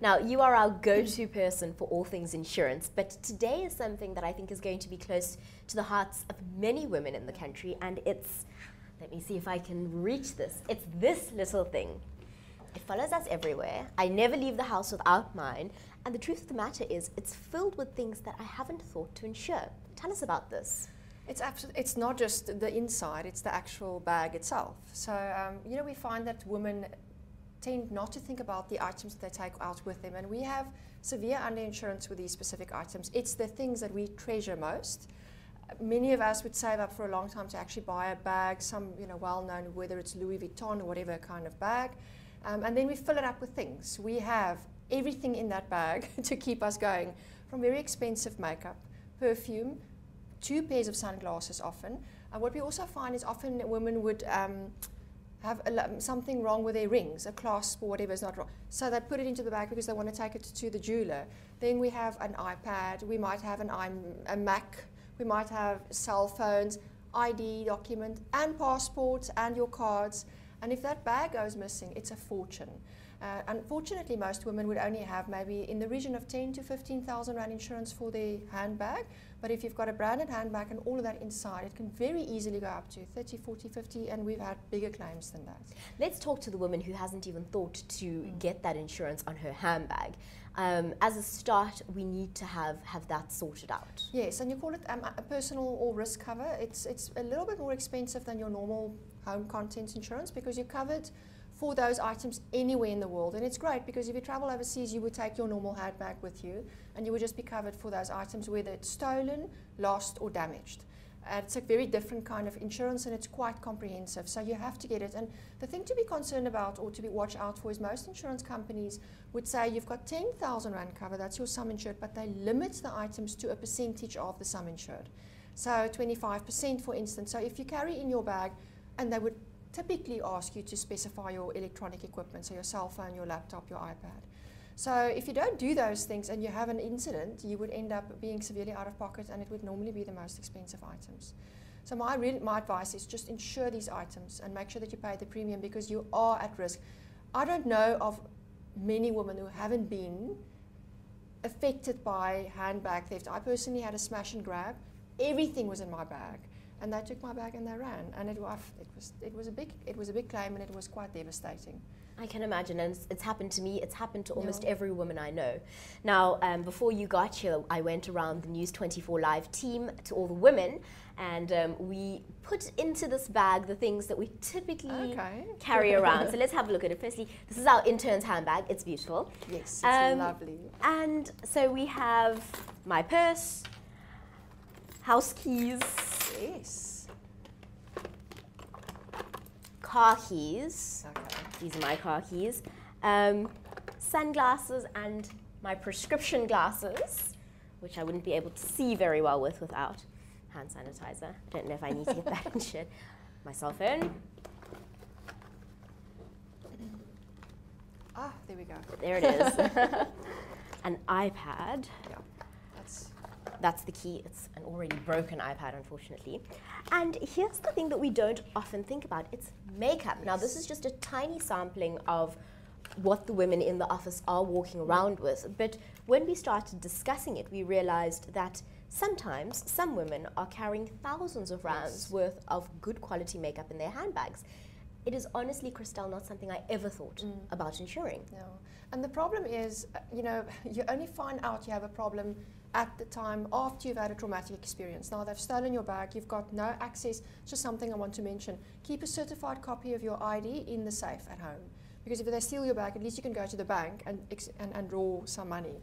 Now, you are our go-to person for all things insurance, but today is something that I think is going to be close to the hearts of many women in the country, and it's, let me see if I can reach this, it's this little thing. It follows us everywhere. I never leave the house without mine, and the truth of the matter is it's filled with things that I haven't thought to insure. Tell us about this. It's not just the inside, it's the actual bag itself. So, you know, we find that women tend not to think about the items that they take out with them, and we have severe underinsurance with these specific items. It's the things that we treasure most. Many of us would save up for a long time to actually buy a bag, some, you know, well-known, whether it's Louis Vuitton or whatever kind of bag, and then we fill it up with things. We have everything in that bag to keep us going, from very expensive makeup, perfume, 2 pairs of sunglasses often. What we also find is often women would have something wrong with their rings, a clasp or whatever is not wrong. So they put it into the bag because they want to take it to the jeweler. Then we have an iPad, we might have a Mac, we might have cell phones, ID document, and passports, and your cards. And if that bag goes missing, it's a fortune. Unfortunately, most women would only have maybe in the region of 10 to 15,000 Rand insurance for their handbag. But if you've got a branded handbag and all of that inside, it can very easily go up to 30, 40, 50, and we've had bigger claims than that. Let's talk to the woman who hasn't even thought to get that insurance on her handbag. As a start, we need to have that sorted out. Yes, and you call it a personal or risk cover. It's a little bit more expensive than your normal home contents insurance because you're covered for those items anywhere in the world. And it's great because if you travel overseas, you would take your normal handbag with you and you would just be covered for those items, whether it's stolen, lost, or damaged. It's a very different kind of insurance and it's quite comprehensive, so you have to get it. And the thing to be concerned about or to be watched out for is most insurance companies would say you've got 10,000 Rand cover, that's your sum insured, but they limit the items to a percentage of the sum insured. So 25%, for instance. So if you carry in your bag, and they would typically ask you to specify your electronic equipment, so your cell phone, your laptop, your iPad. So if you don't do those things and you have an incident, you would end up being severely out of pocket, and it would normally be the most expensive items. So my advice is just insure these items and make sure that you pay the premium because you are at risk. I don't know of many women who haven't been affected by handbag theft. I personally had a smash and grab. Everything was in my bag. And they took my bag and they ran, and it was a big claim, and it was quite devastating. I can imagine, and it's happened to me. It's happened to almost every woman I know. Now, before you got here, I went around the News 24 Live team to all the women, and we put into this bag the things that we typically carry around. So let's have a look at it. Firstly, this is our intern's handbag. It's beautiful. Yes, it's lovely. And so we have my purse, house keys. Yes. Car keys. Okay. These are my car keys. Sunglasses and my prescription glasses, which I wouldn't be able to see very well without hand sanitizer. I don't know if I need to get that insured. My cell phone. Ah, there we go. There it is. An iPad. Yeah. That's the key. It's an already broken iPad, unfortunately. And here's the thing that we don't often think about. It's makeup. Yes. Now, this is just a tiny sampling of what the women in the office are walking around with. But when we started discussing it, we realized that sometimes some women are carrying thousands of rands worth of good quality makeup in their handbags. It is honestly, Christelle, not something I ever thought about insuring. No. And the problem is, you know, you only find out you have a problem at the time after you've had a traumatic experience. Now they've stolen your bag, you've got no access. Just something I want to mention. Keep a certified copy of your ID in the safe at home. Because if they steal your bag, at least you can go to the bank and draw some money.